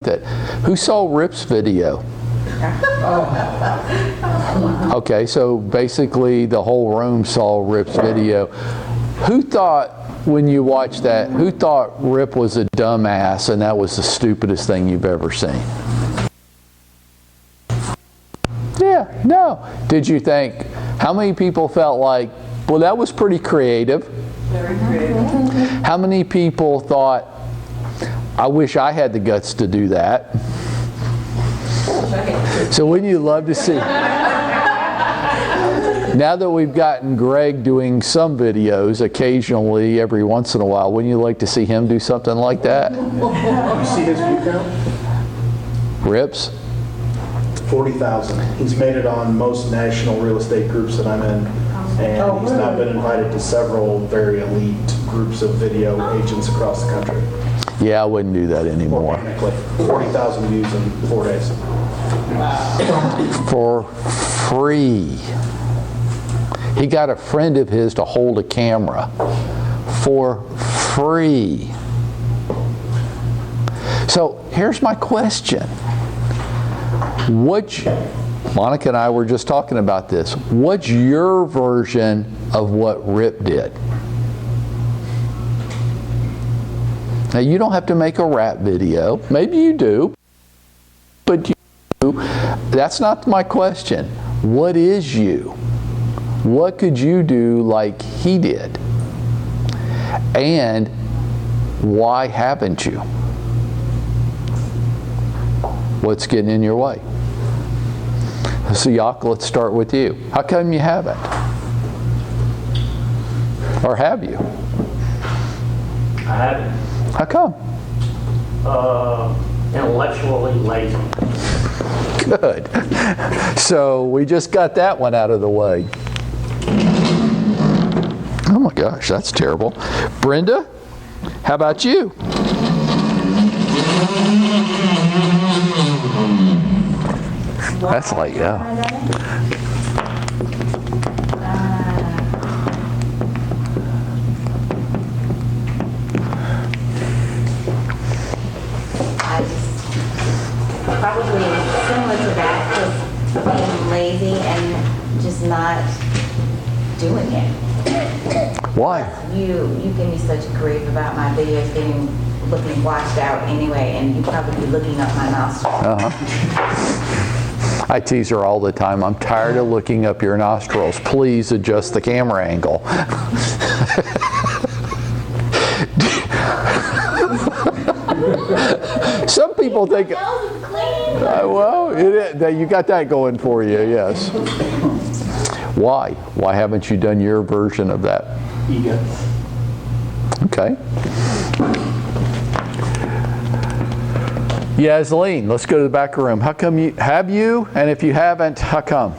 it. Who saw Rip's video? Okay, so basically the whole room saw Rip's video. Who thought, when you watched that, who thought Rip was a dumbass and that was the stupidest thing you've ever seen? Yeah, no. Did you think, how many people felt like, well, that was pretty creative? Very creative. How many people thought, I wish I had the guts to do that? So wouldn't you love to see? Now that we've gotten Greg doing some videos occasionally, every once in a while, wouldn't you like to see him do something like that? You see his view count? Rips? 40,000. He's made it on most national real estate groups that I'm in, and he's now been invited to several very elite groups of video agents across the country. Yeah, I wouldn't do that anymore. Organically, 40,000 views in 4 days. For free. He got a friend of his to hold a camera for free. So here's my question. Monica and I were just talking about this. What's your version of what Rip did? Now, you don't have to make a rap video. Maybe you do. But you do. That's not my question. What is you? What could you do like he did? And why haven't you? What's getting in your way? So, Yak, let's start with you. How come you haven't? Or have you? I haven't. How come? Intellectually lazy. Good. So we just got that one out of the way. Oh my gosh, that's terrible. Brenda, how about you? That's like, yeah. Probably similar to that, just being lazy and just not doing it. Why? You give me such grief about my videos looking washed out anyway, and you probably be looking up my nostrils. I tease her all the time. I'm tired of looking up your nostrils. Please adjust the camera angle. Some people think, well, you got that going for you, yes. Why? Why haven't you done your version of that? Ego. Okay. Yasleen, let's go to the back room. How come you have you? And if you haven't, how come?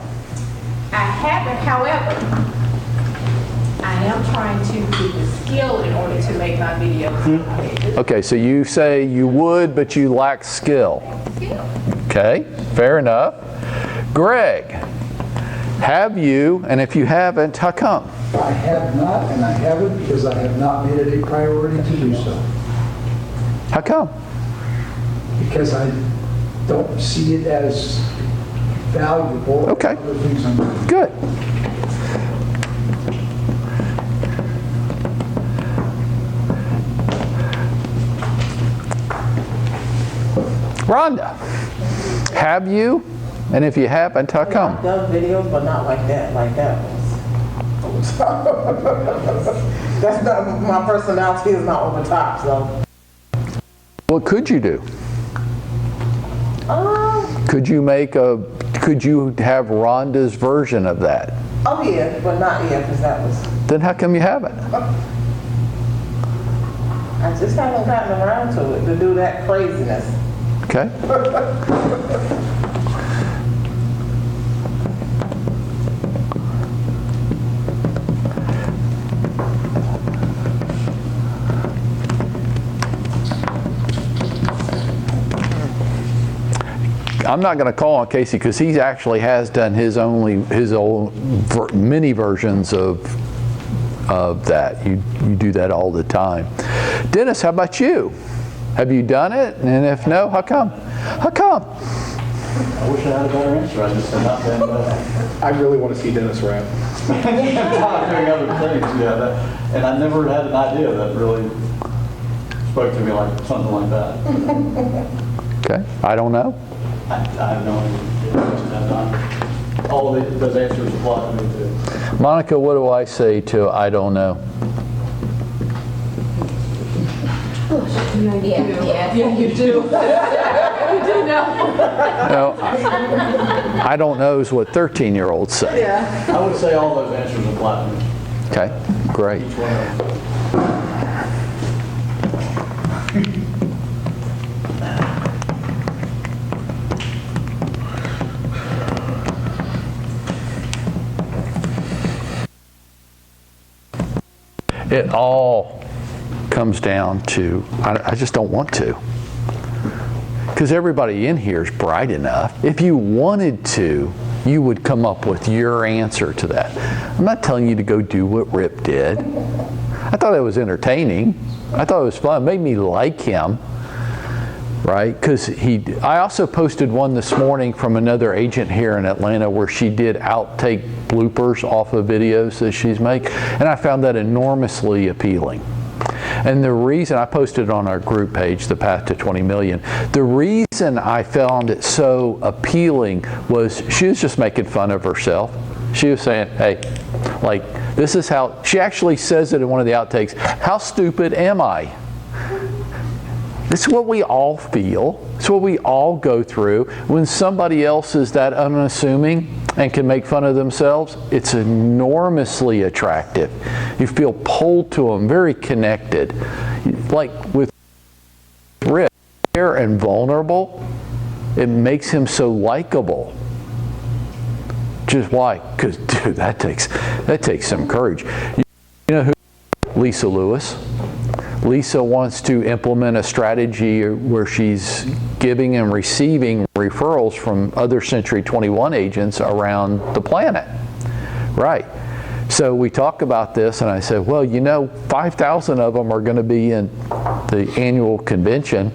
I haven't, however, I am trying to get the skill in order to make my videos. Okay, so you say you would, but you lack skill. Okay, fair enough. Greg, have you? And if you haven't, how come? I have not, and I haven't because I have not made it a priority to do so. How come? Because I don't see it as valuable. Okay. As other things I'm doing. Good. Rhonda, have you? And if you haven't, how come? I've done videos, but not like that. Like that was. That's not my personality. Is not over top. So. What could you do? Could you have Rhonda's version of that? Oh yeah, but not yet, because that was. Then how come you haven't? I just haven't gotten around to it, to do that craziness. Okay. I'm not going to call on Casey because he actually has done his own mini versions of that. You do that all the time. Dennis, how about you? Have you done it? And if no, how come? How come? I wish I had a better answer. I just have not been I really want to see Dennis rap. not doing other things. Yeah, and I never had an idea that really spoke to me like something like that. Okay, I don't know. I have no idea. All of those answers apply to me too. Monica, what do I say to I don't know? Yeah. You do. You do know. No, I don't know is what 13-year-olds say. Yeah. I would say all those answers apply to me. Okay, great. Each one of them. It all comes down to, I just don't want to. Because everybody in here is bright enough. If you wanted to, you would come up with your answer to that. I'm not telling you to go do what Rip did. I thought it was entertaining. I thought it was fun. It made me like him, right? Because I also posted one this morning from another agent here in Atlanta where she did outtake bloopers off of videos that she's making, and I found that enormously appealing. And the reason I posted it on our group page, The Path to 20 Million, the reason I found it so appealing was she was just making fun of herself. She was saying, hey, like, this is how, she actually says it in one of the outtakes, how stupid am I? This is what we all feel. It's what we all go through. When somebody else is that unassuming and can make fun of themselves, it's enormously attractive. You feel pulled to them, very connected. Like with Rick, and vulnerable, it makes him so likable. Just why? Because, dude, that takes some courage. You know who? Lisa Lewis. Lisa wants to implement a strategy where she's giving and receiving referrals from other Century 21 agents around the planet. Right. So we talk about this, and I said, well, you know, 5,000 of them are going to be in the annual convention.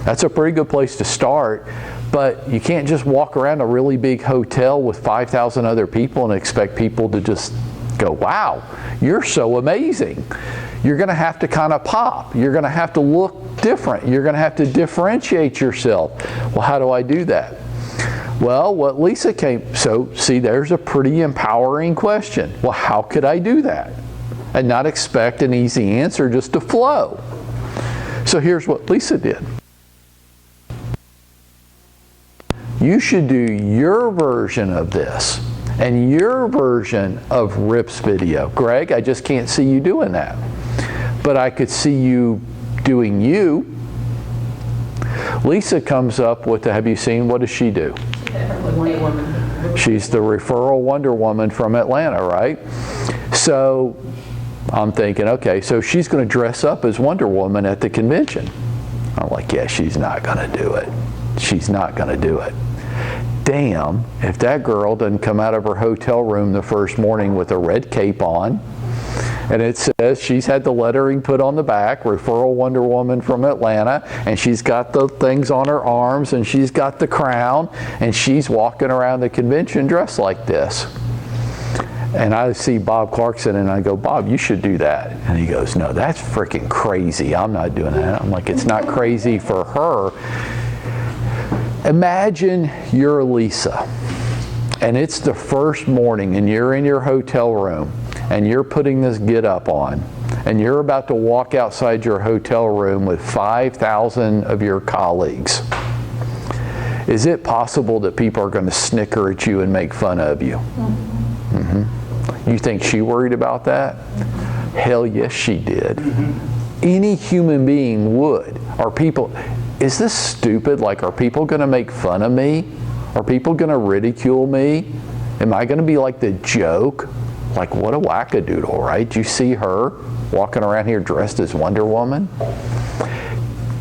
That's a pretty good place to start, but you can't just walk around a really big hotel with 5,000 other people and expect people to just go, wow, you're so amazing. You're going to have to kind of pop. You're going to have to look different. You're going to have to differentiate yourself. Well, how do I do that? Well, what Lisa so see, there's a pretty empowering question. Well, how could I do that? And not expect an easy answer just to flow. So here's what Lisa did. You should do your version of this and your version of Rip's video. Greg, I just can't see you doing that. But I could see you doing you. Lisa comes up with, have you seen, what does she do? She's the referral Wonder Woman from Atlanta, right? So I'm thinking, okay, so she's going to dress up as Wonder Woman at the convention. I'm like, yeah, she's not going to do it. She's not going to do it. Damn, if that girl doesn't come out of her hotel room the first morning with a red cape on, and it says she's had the lettering put on the back, Referral Wonder Woman from Atlanta, and she's got the things on her arms, and she's got the crown, and she's walking around the convention dressed like this. And I see Bob Clarkson, and I go, Bob, you should do that. And he goes, no, that's freaking crazy. I'm not doing that. I'm like, it's not crazy for her. Imagine you're Lisa, and it's the first morning, and you're in your hotel room, and you're putting this get-up on, and you're about to walk outside your hotel room with 5,000 of your colleagues. Is it possible that people are going to snicker at you and make fun of you? Mm-hmm. You think she worried about that? Hell yes, she did. Any human being would. Are people, is this stupid? Like, are people going to make fun of me? Are people going to ridicule me? Am I going to be like the joke? Like, what a wackadoodle, right? Do you see her walking around here dressed as Wonder Woman?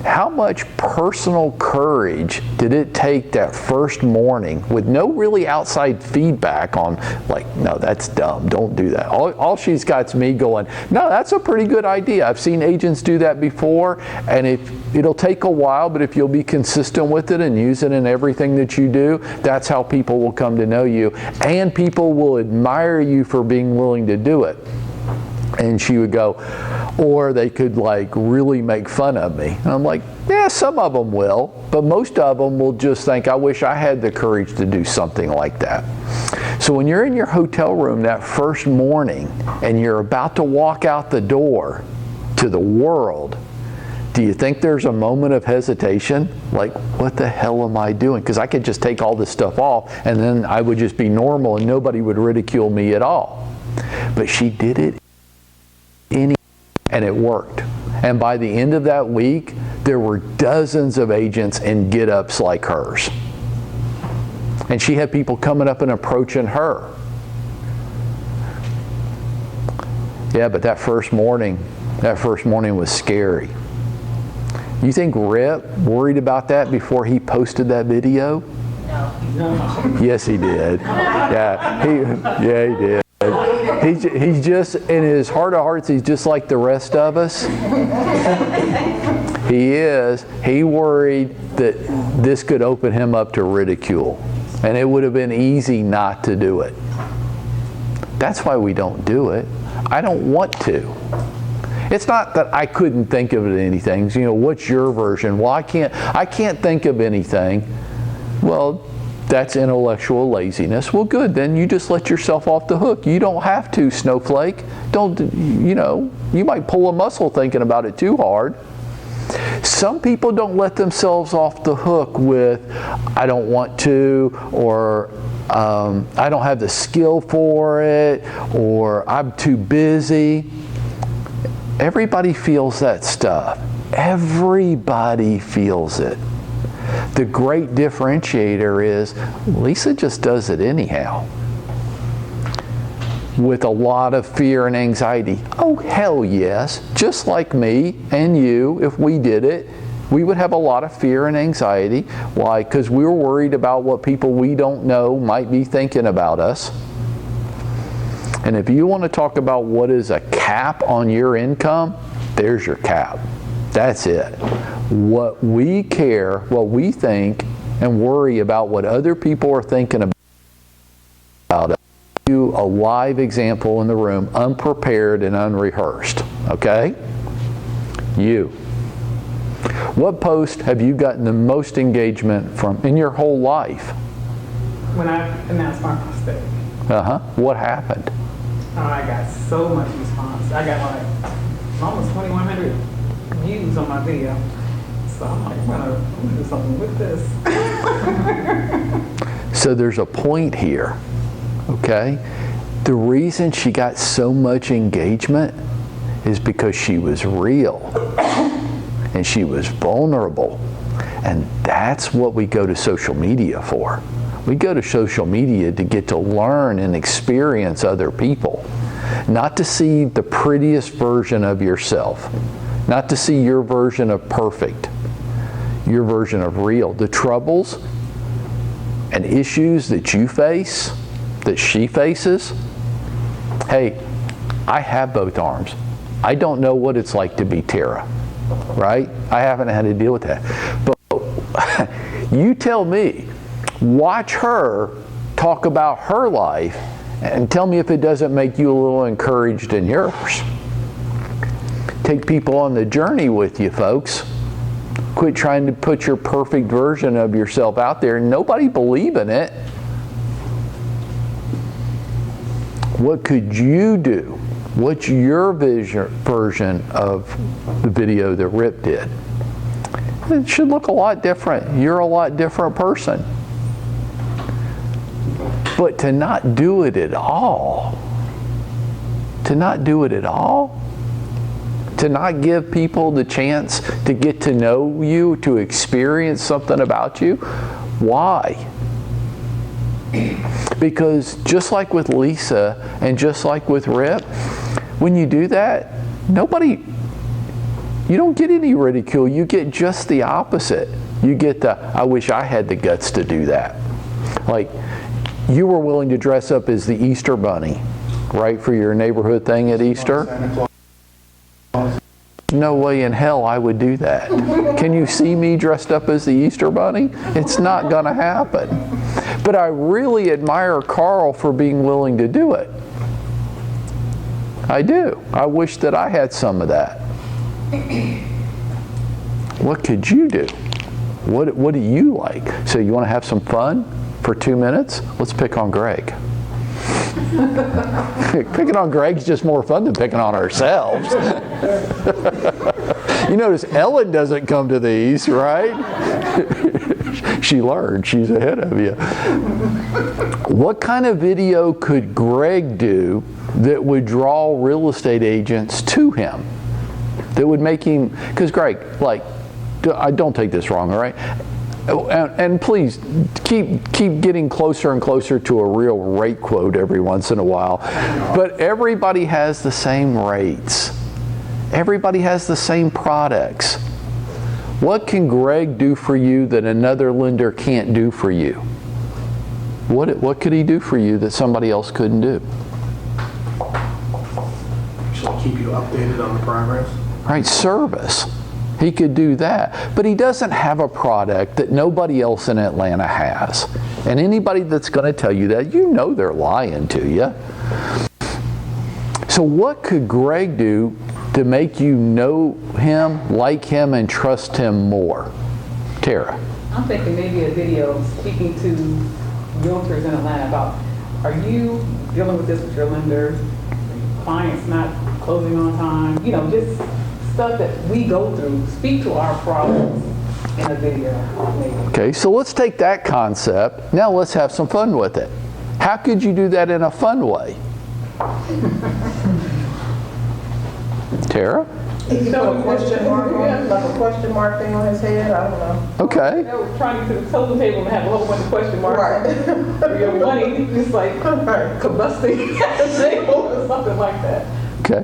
How much personal courage did it take that first morning with no really outside feedback on, like, no, that's dumb, don't do that. All she's got is me going, no, that's a pretty good idea. I've seen agents do that before, and it'll take a while, but if you'll be consistent with it and use it in everything that you do, that's how people will come to know you, and people will admire you for being willing to do it. And she would go, or they could like really make fun of me. And I'm like, yeah, some of them will, but most of them will just think, I wish I had the courage to do something like that. So when you're in your hotel room that first morning and you're about to walk out the door to the world, do you think there's a moment of hesitation? Like, what the hell am I doing? Because I could just take all this stuff off and then I would just be normal and nobody would ridicule me at all. But she did it and it worked. And by the end of that week, there were dozens of agents in get-ups like hers. And she had people coming up and approaching her. Yeah, but that first morning was scary. You think Rip worried about that before he posted that video? No. Yes, he did. Yeah, he did. He's just, in his heart of hearts, he's just like the rest of us. He is. He worried that this could open him up to ridicule. And it would have been easy not to do it. That's why we don't do it. I don't want to. It's not that I couldn't think of anything. You know, what's your version? Well, I can't think of anything. Well, that's intellectual laziness. Well, good. Then you just let yourself off the hook. You don't have to, snowflake. Don't, you might pull a muscle thinking about it too hard. Some people don't let themselves off the hook with, I don't want to, or I don't have the skill for it, or I'm too busy. Everybody feels that stuff. Everybody feels it. The great differentiator is Lisa just does it anyhow. With a lot of fear and anxiety. Oh, hell yes. Just like me and you, if we did it, we would have a lot of fear and anxiety. Why? Because we're worried about what people we don't know might be thinking about us. And if you want to talk about what is a cap on your income, there's your cap. That's it. What we care, what we think, and worry about what other people are thinking about us. You a live example in the room, unprepared and unrehearsed. Okay? You. What post have you gotten the most engagement from in your whole life? When I announced my prostate. What happened? Oh, I got so much response. I got like almost 2,100 views on my video. So I'm like, I'm gonna do something with this. So there's a point here, okay? The reason she got so much engagement is because she was real and she was vulnerable. And that's what we go to social media for. We go to social media to get to learn and experience other people, not to see the prettiest version of yourself, not to see your version of perfect, your version of real. The troubles and issues that you face, that she faces, hey, I have both arms. I don't know what it's like to be Tara, right? I haven't had to deal with that. But you tell me, watch her talk about her life and tell me if it doesn't make you a little encouraged in yours. Take people on the journey with you, folks. Quit trying to put your perfect version of yourself out there. Nobody believe in it. What could you do? What's your version of the video that Rip did? It should look a lot different. You're a lot different person. But to not do it at all, to not give people the chance to get to know you, to experience something about you, why? Because just like with Lisa and just like with Rip, when you do that, nobody You don't get any ridicule. You get just the opposite. You get the, I wish I had the guts to do that. Like, you were willing to dress up as the Easter Bunny, right, for your neighborhood thing at Easter? No way in hell I would do that. Can you see me dressed up as the Easter Bunny? It's not going to happen. But I really admire Carl for being willing to do it. I do. I wish that I had some of that. What could you do? What do you like? So you want to have some fun for 2 minutes? Let's pick on Greg. Picking on Greg's just more fun than picking on ourselves. You notice Ellen doesn't come to these, right? She learned. She's ahead of you. What kind of video could Greg do that would draw real estate agents to him? That would make him, because Greg, like, don't take this wrong, all right? And please keep getting closer and closer to a real rate quote every once in a while. But everybody has the same rates. Everybody has the same products. What can Greg do for you that another lender can't do for you? What could he do for you that somebody else couldn't do? She'll keep you updated on the progress. Right, service. He could do that. But he doesn't have a product that nobody else in Atlanta has. And anybody that's going to tell you that, you know they're lying to you. So what could Greg do to make you know him, like him, and trust him more? Tara. I'm thinking maybe a video speaking to realtors in Atlanta about, are you dealing with this with your lender? Clients not closing on time? You know, just stuff that we go through. Speak to our problems in a video, maybe. Okay, so let's take that concept. Now let's have some fun with it. How could you do that in a fun way? Tara? He put a question mark on, like a question mark thing on his head. I don't know. Okay. They were trying to get to the total table and have a whole bunch of question marks. Right. For your money, just like combusting at the table or something like that. Okay.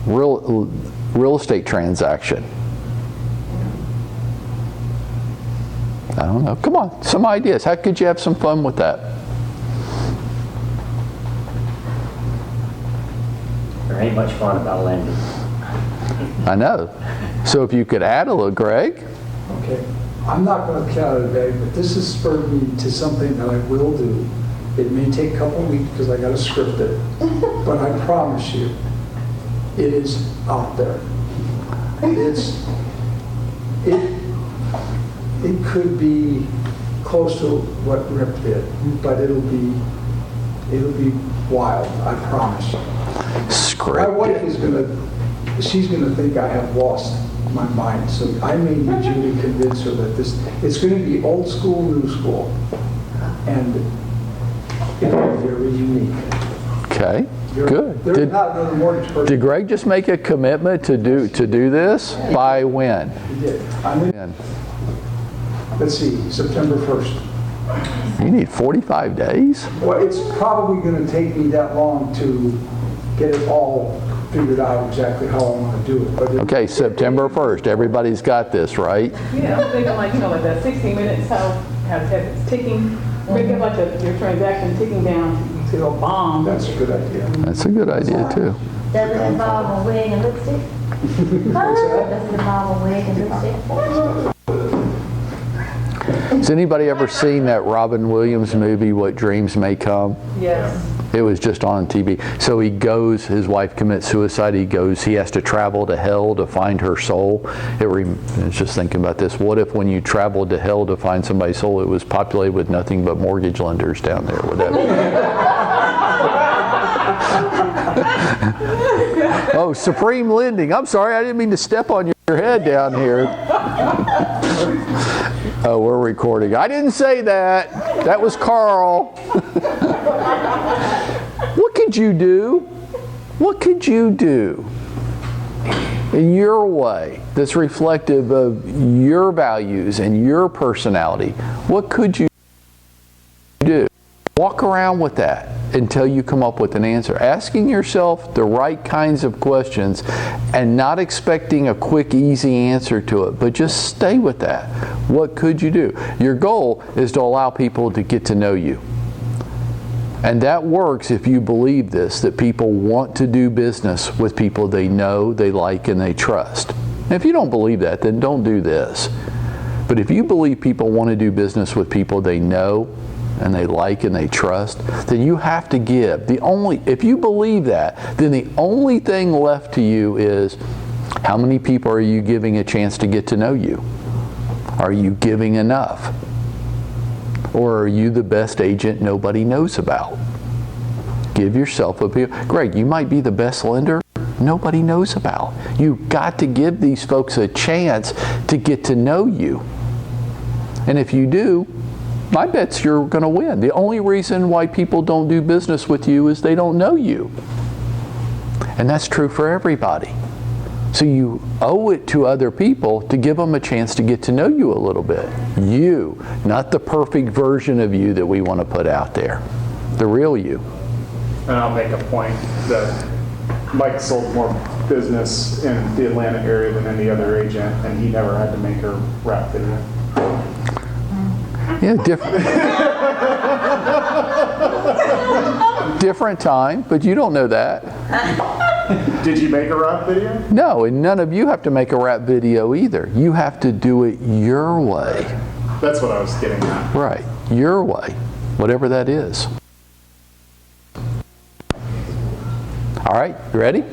Real estate transaction. I don't know. Come on, some ideas. How could you have some fun with that? There ain't much fun about lending. I know. So if you could add a little, Greg. Okay, I'm not going to count it today, but this has spurred me to something that I will do. It may take a couple of weeks because I got to script it, but I promise you, it is out there. It could be close to what Rip did, but it'll be wild. I promise you. Script. My wife she's gonna think I have lost my mind. So I may need you to convince her that it's going to be old school, new school, and it'll be very unique. Okay. Good. There's not another mortgage person. Did Greg just make a commitment to do this? By when? He did. Let's see, September 1st. You need 45 days? Well, it's probably going to take me that long to get it all figured out exactly how I want to do it. But Okay, September 1st. Everybody's got this, right? Yeah, I'm thinking like, like that 60 minutes, how it's ticking, make it like your transaction ticking down to a bomb. that's a good idea. That's a good idea, too. Does it involve a wig and lipstick? Does it involve a wig and lipstick? Has anybody ever seen that Robin Williams movie, What Dreams May Come? Yes. It was just on TV. So he goes, his wife commits suicide, he has to travel to hell to find her soul. I was just thinking about this. What if when you traveled to hell to find somebody's soul, it was populated with nothing but mortgage lenders down there? Would that be? Oh, Supreme Lending. I'm sorry, I didn't mean to step on your head down here. Oh, we're recording. I didn't say that. That was Carl. What could you do? What could you do in your way that's reflective of your values and your personality? What could you do? Walk around with that. until you come up with an answer. Asking yourself the right kinds of questions and not expecting a quick, easy answer to it, but just stay with that. What could you do? Your goal is to allow people to get to know you. And that works if you believe this, that people want to do business with people they know, they like, and they trust. And if you don't believe that, then don't do this. But if you believe people want to do business with people they know, and they like and they trust, then you have to give. If you believe that, then the only thing left to you is, how many people are you giving a chance to get to know you? Are you giving enough? Or are you the best agent nobody knows about? Give yourself a period. Greg, you might be the best lender nobody knows about. You've got to give these folks a chance to get to know you. And if you do, my bet's you're going to win. The only reason why people don't do business with you is they don't know you. And that's true for everybody. So you owe it to other people to give them a chance to get to know you a little bit. You, not the perfect version of you that we want to put out there. The real you. And I'll make a point that Mike sold more business in the Atlanta area than any other agent, and he never had to make a rap video. Yeah, different time, but you don't know that. Did you make a rap video? No, and none of you have to make a rap video either. You have to do it your way. That's what I was getting at. Right, your way, whatever that is. All right, you ready?